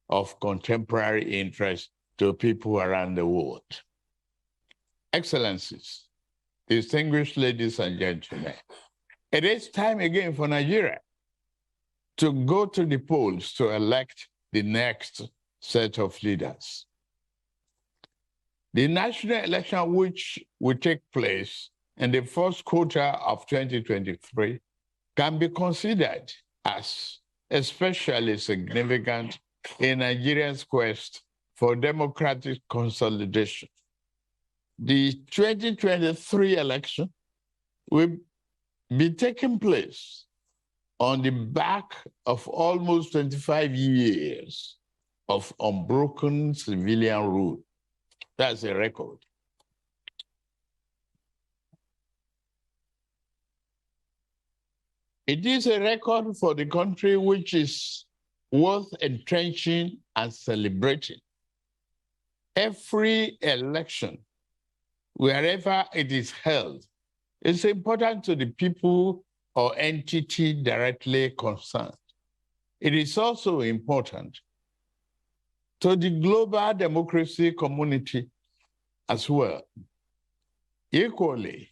of contemporary interest to people around the world. Excellencies, distinguished ladies and gentlemen, it is time again for Nigeria to go to the polls to elect the next set of leaders. The national election, which will take place in the first quarter of 2023, can be considered as especially significant in Nigeria's quest for democratic consolidation. The 2023 election will be taking place on the back of almost 25 years of unbroken civilian rule. That's a record. It is a record for the country which is worth entrenching and celebrating. Every election, wherever it is held, is important to the people or entity directly concerned. It is also important to the global democracy community as well. Equally,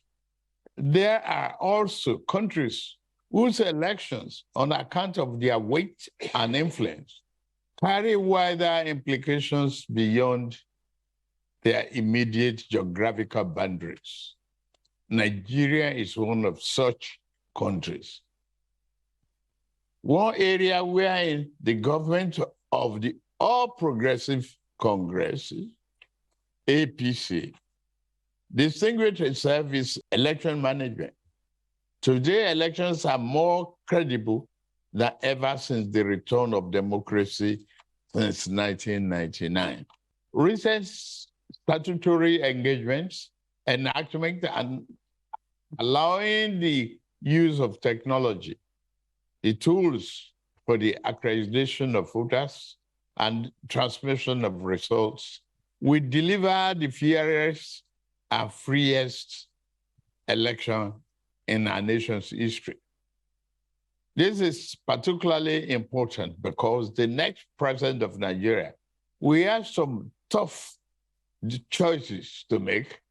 there are also countries whose elections, on account of their weight and influence, carry wider implications beyond their immediate geographical boundaries. Nigeria is one of such countries. One area where the government of the All Progressive Congress, APC, distinguished itself is election management. Today, elections are more credible than ever since the return of democracy since 1999. Recent statutory engagements, enactment, and allowing the use of technology, the tools for the accreditation of voters and transmission of results, will deliver the fairest and freest election in our nation's history. This is particularly important because the next president of Nigeria, we have some tough choices to make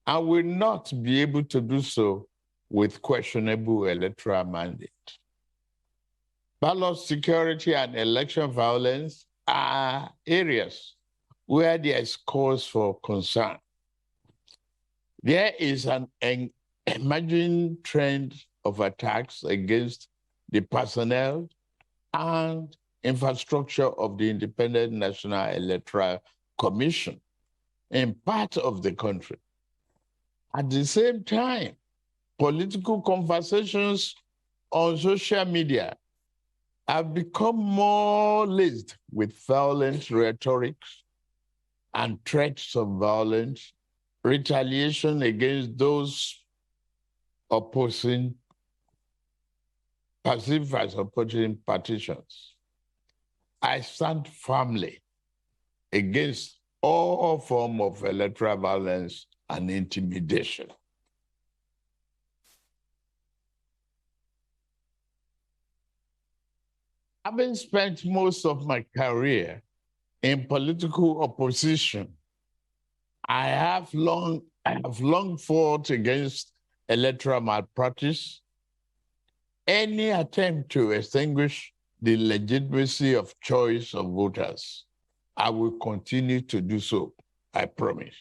and will not be able to do so with questionable electoral mandate. Ballot security and election violence are areas where there is cause for concern. There is an emerging trend of attacks against the personnel and infrastructure of the Independent National Electoral Commission in part of the country. At the same time, political conversations on social media have become more laced with violent rhetoric and threats of violence, retaliation against those opposing, perceived as opposing partitions. I stand firmly against all forms of electoral violence and intimidation. Having spent most of my career in political opposition, I have long fought against electoral malpractice. Any attempt to extinguish the legitimacy of choice of voters, I will continue to do so, I promise.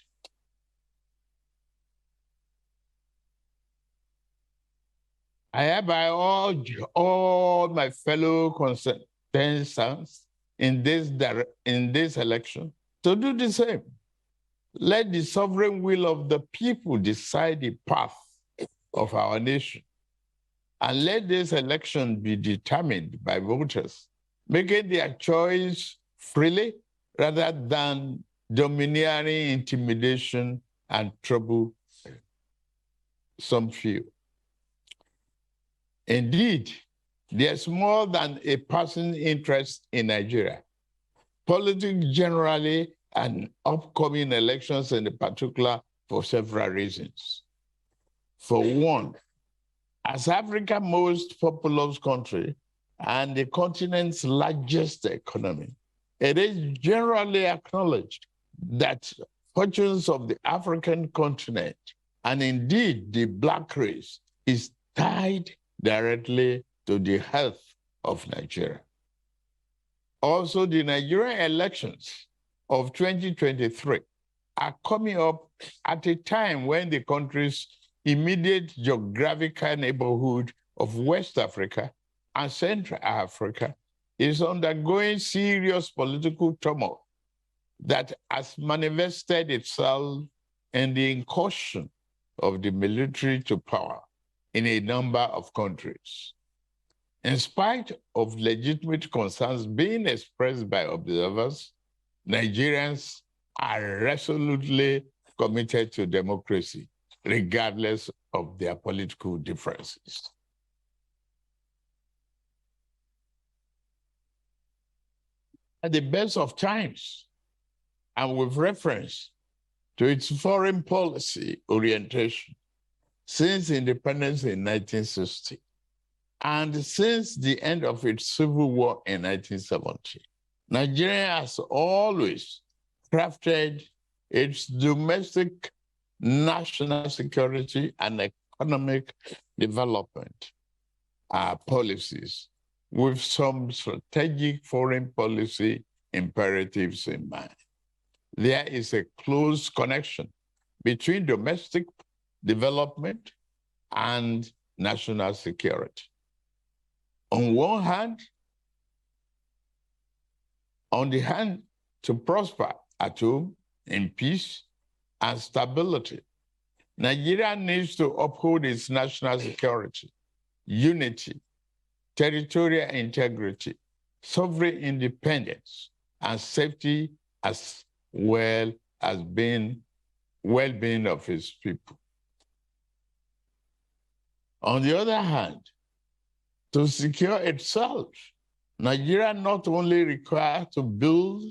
I hereby urge all my fellow contestants in this election to do the same. Let the sovereign will of the people decide the path of our nation. And let this election be determined by voters, making their choice freely rather than domineering intimidation and trouble some few. Indeed, there's more than a passing interest in Nigeria. Politics generally and upcoming elections in particular for several reasons. For one, as Africa's most populous country and the continent's largest economy, It is generally acknowledged that fortunes of the African continent, and indeed the Black race, is tied directly to the health of Nigeria. Also, the Nigerian elections of 2023 are coming up at a time when the country's immediate geographical neighborhood of West Africa and Central Africa is undergoing serious political turmoil that has manifested itself in the incursion of the military to power in a number of countries. In spite of legitimate concerns being expressed by observers, Nigerians are resolutely committed to democracy, regardless of their political differences. At the best of times, and with reference to its foreign policy orientation since independence in 1960, and since the end of its civil war in 1970, Nigeria has always crafted its domestic national security and economic development policies with some strategic foreign policy imperatives in mind. There is a close connection between domestic development and national security. On one hand, on the hand to prosper at home in peace and stability, Nigeria needs to uphold its national security, unity, territorial integrity, sovereign independence, and safety, as well as well-being of its people. On the other hand, to secure itself, Nigeria not only requires to build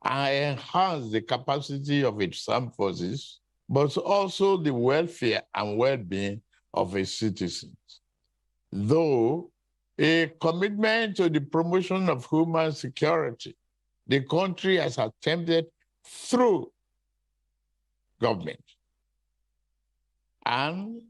and enhance the capacity of its armed forces, but also the welfare and well-being of its citizens. Though a commitment to the promotion of human security, the country has attempted through government and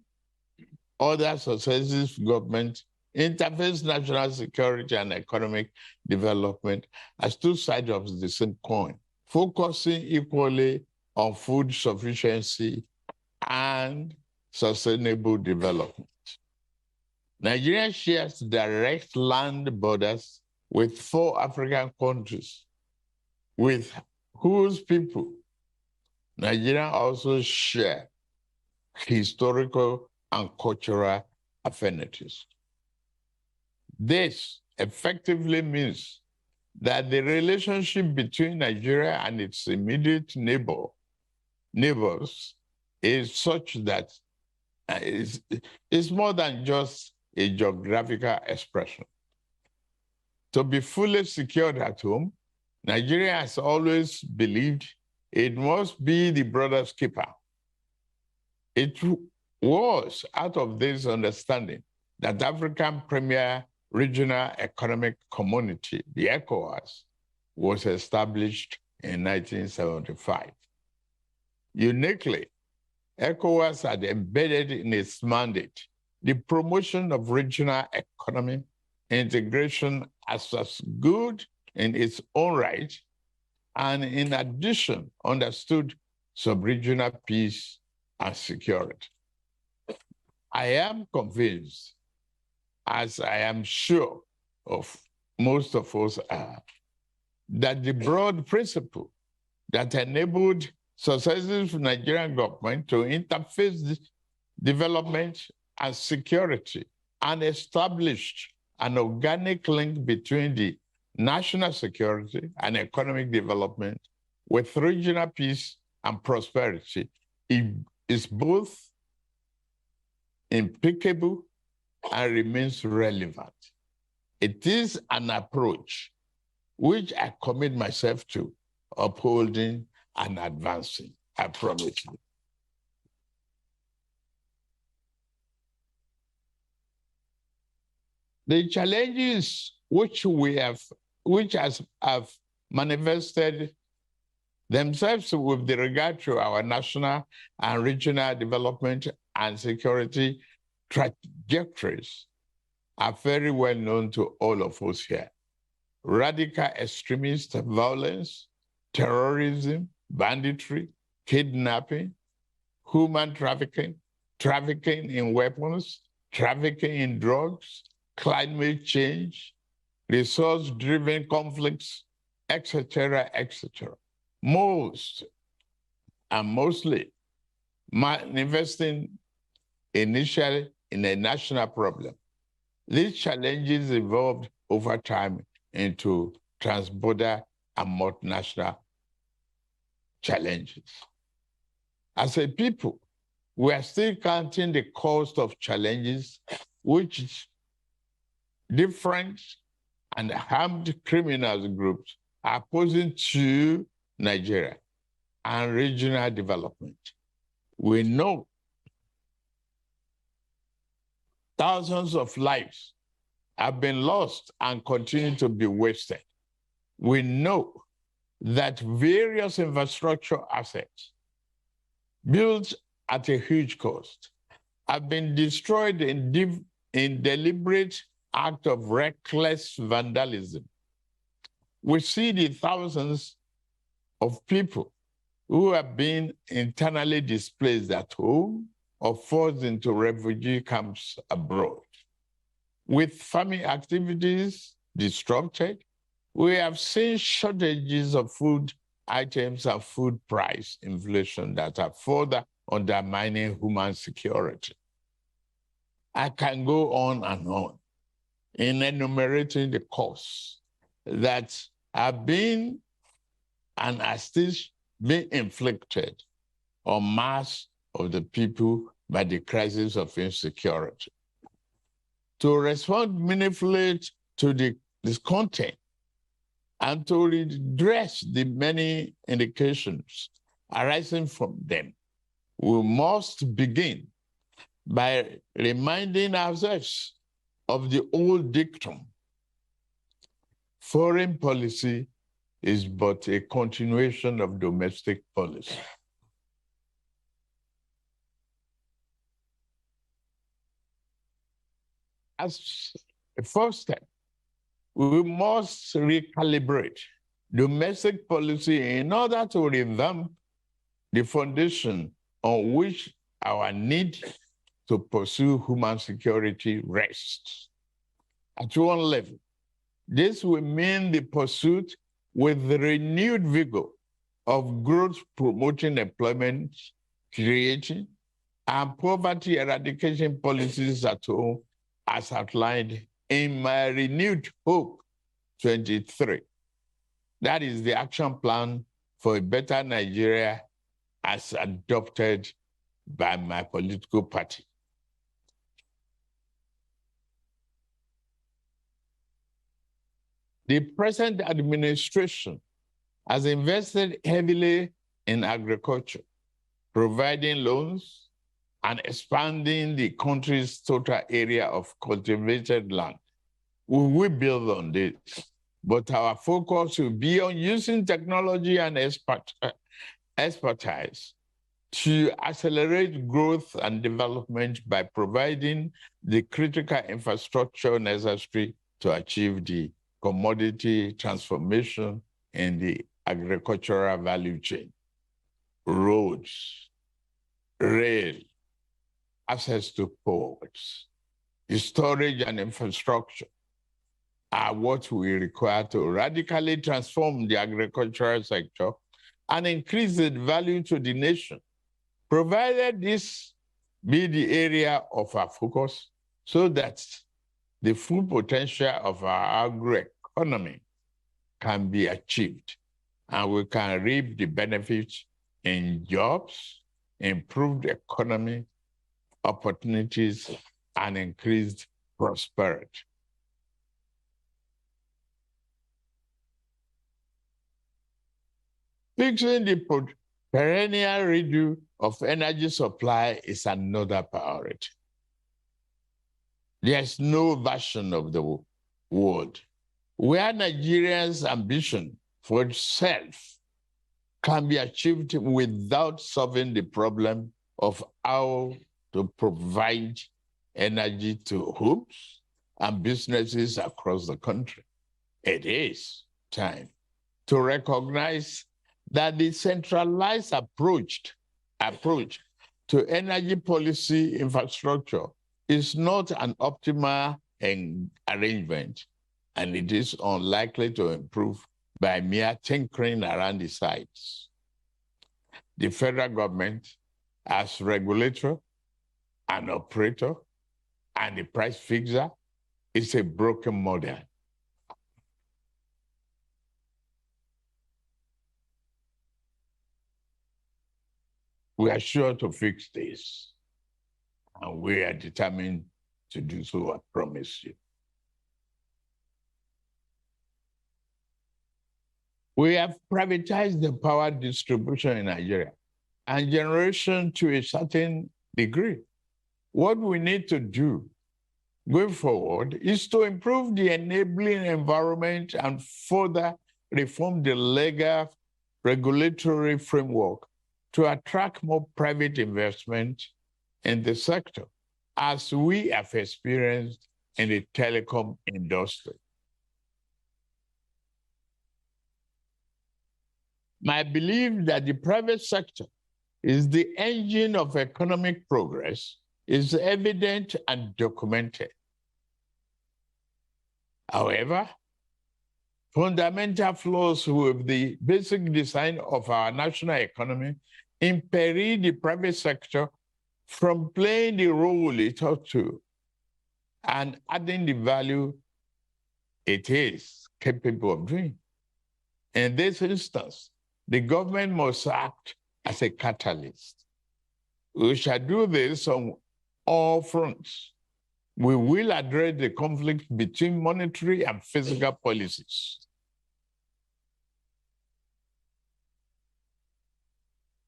other successive governments interface national security and economic development as two sides of the same coin, focusing equally on food sufficiency and sustainable development. Nigeria shares direct land borders with 4 African countries, with whose people Nigeria also share historical and cultural affinities. This effectively means that the relationship between Nigeria and its immediate neighbors is such that it's more than just a geographical expression. To be fully secured at home, Nigeria has always believed it must be the brother's keeper. It was out of this understanding that African Premier Regional Economic Community, the ECOWAS, was established in 1975. Uniquely, ECOWAS had embedded in its mandate the promotion of regional economic integration as good in its own right, and in addition, understood sub-regional peace and security. I am convinced, as I am sure of most of us are, that the broad principle that enabled successive Nigerian government to interface development and security and established an organic link between the national security and economic development with regional peace and prosperity is both impeccable and remains relevant. It is an approach which I commit myself to upholding and advancing, I promise you. The challenges which have manifested themselves with regard to our national and regional development and security trajectories are very well known to all of us here. Radical extremist violence, terrorism, banditry, kidnapping, human trafficking, trafficking in weapons, trafficking in drugs, climate change, resource-driven conflicts, etc., etc. Most and mostly manifesting initially in a national problem. These challenges evolved over time into transborder and multinational challenges. As a people, we are still counting the cost of challenges which different and armed criminals groups are posing to Nigeria and regional development. We know thousands of lives have been lost and continue to be wasted. We know that various infrastructure assets built at a huge cost have been destroyed in deliberate act of reckless vandalism. We see the thousands of people who have been internally displaced at home or forced into refugee camps abroad. With farming activities disrupted, we have seen shortages of food items and food price inflation that are further undermining human security. I can go on and on in enumerating the costs that have been and are still being inflicted on mass of the people by the crisis of insecurity. To respond meaningfully to this content and to redress the many indications arising from them, we must begin by reminding ourselves of the old dictum: foreign policy is but a continuation of domestic policy. As a first step, we must recalibrate domestic policy in order to revamp the foundation on which our need to pursue human security rests. At one level, this will mean the pursuit with the renewed vigor of growth-promoting employment, creating, and poverty eradication policies at home, as outlined in my renewed Hope 23. That is the action plan for a better Nigeria as adopted by my political party. The present administration has invested heavily in agriculture, providing loans and expanding the country's total area of cultivated land. We will build on this, but our focus will be on using technology and expertise to accelerate growth and development by providing the critical infrastructure necessary to achieve the commodity transformation in the agricultural value chain. Roads, rail, access to ports, the storage and infrastructure are what we require to radically transform the agricultural sector and increase its value to the nation, provided this be the area of our focus so that the full potential of our agroeconomy can be achieved and we can reap the benefits in jobs, improved economy, opportunities, and increased prosperity. Fixing the perennial redo of energy supply is another priority. There's no version of the world where Nigerians' ambition for itself can be achieved without solving the problem of how to provide energy to homes and businesses across the country. It is time to recognize that the centralized approach to energy policy infrastructure is not an optimal arrangement, and it is unlikely to improve by mere tinkering around the sides. The federal government, as regulator, an operator, and the price fixer, is a broken model. We are sure to fix this, and we are determined to do so, I promise you. We have privatized the power distribution in Nigeria and generation to a certain degree. What we need to do going forward is to improve the enabling environment and further reform the legal regulatory framework to attract more private investment in the sector, as we have experienced in the telecom industry. My belief that the private sector is the engine of economic progress is evident and documented. However, fundamental flaws with the basic design of our national economy impede the private sector from playing the role it ought to and adding the value it is capable of doing. In this instance, the government must act as a catalyst. We shall do this on all fronts. We will address the conflict between monetary and fiscal policies.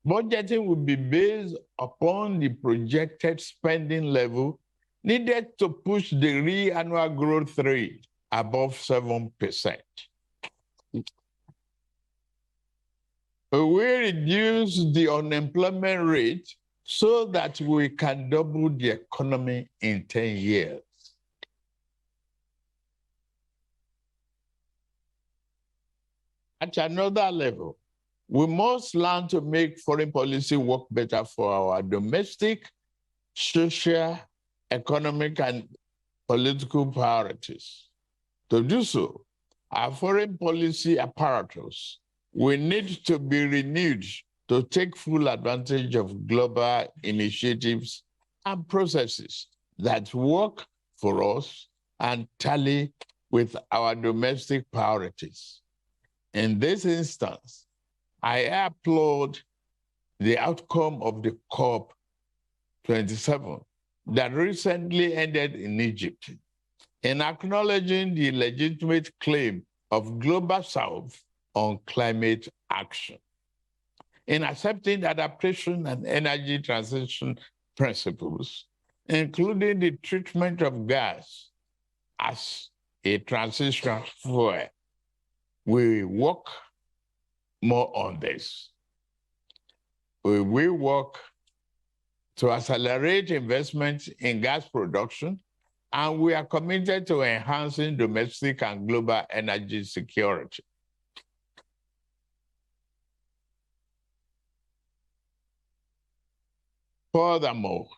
Budgeting will be based upon the projected spending level needed to push the real annual growth rate above 7%. We will reduce the unemployment rate so that we can double the economy in 10 years. At another level, we must learn to make foreign policy work better for our domestic, social, economic, and political priorities. To do so, our foreign policy apparatus will need to be renewed to take full advantage of global initiatives and processes that work for us and tally with our domestic priorities. In this instance, I applaud the outcome of the COP27 that recently ended in Egypt in acknowledging the legitimate claim of Global South on climate action, in accepting adaptation and energy transition principles, including the treatment of gas as a transition fuel. We work more on this. We will work to accelerate investment in gas production, and we are committed to enhancing domestic and global energy security. Furthermore,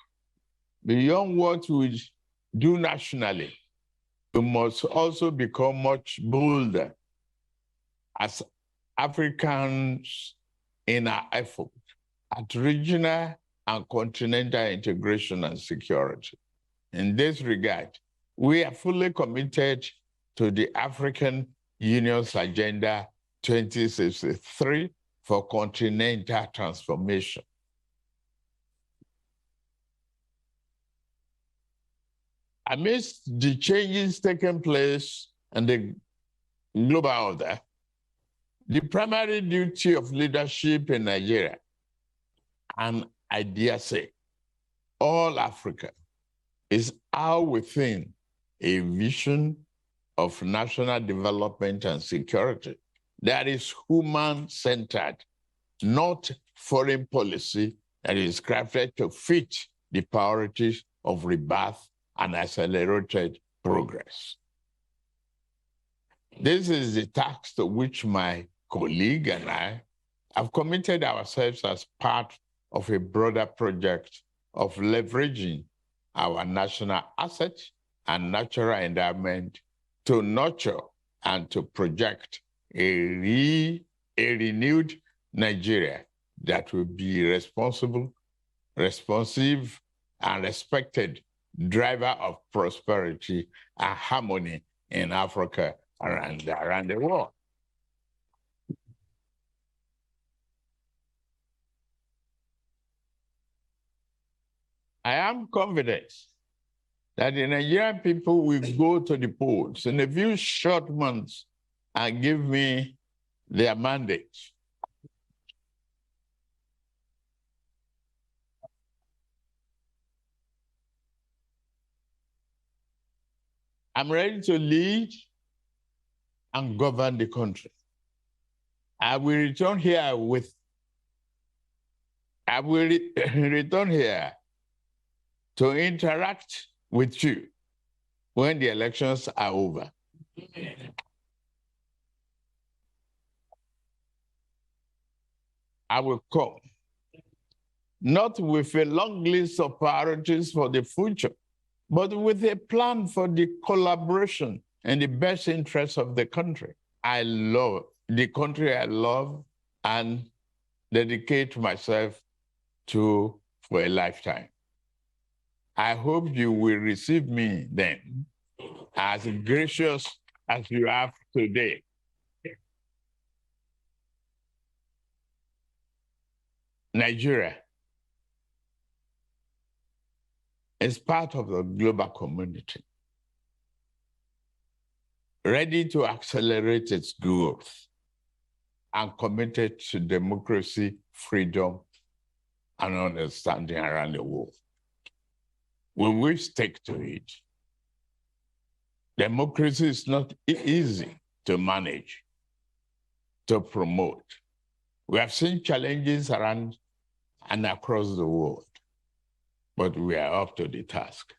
beyond what we do nationally, we must also become much bolder as Africans in our effort at regional and continental integration and security. In this regard, we are fully committed to the African Union's Agenda 2063 for continental transformation. Amidst the changes taking place in the global order, the primary duty of leadership in Nigeria, and I dare say all Africa, is how within a vision of national development and security, that is human-centered, not foreign policy that is crafted to fit the priorities of rebirth and accelerated progress. This is the task to which my colleague and I have committed ourselves as part of a broader project of leveraging our national assets and natural endowment to nurture and to project a renewed Nigeria that will be responsive, and respected driver of prosperity and harmony in Africa around the world. I am confident that the Nigerian people will go to the polls in a few short months and give me their mandate. I'm ready to lead and govern the country. I will return here to interact with you when the elections are over. I will come, not with a long list of priorities for the future, but with a plan for the collaboration and the best interests of the country. I love the country I love and dedicate myself to for a lifetime. I hope you will receive me then as gracious as you have today. Nigeria is part of the global community, ready to accelerate its growth and committed to democracy, freedom, and understanding around the world. When we stick to it, democracy is not easy to manage, to promote. We have seen challenges around and across the world, but we are up to the task.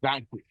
Thank you.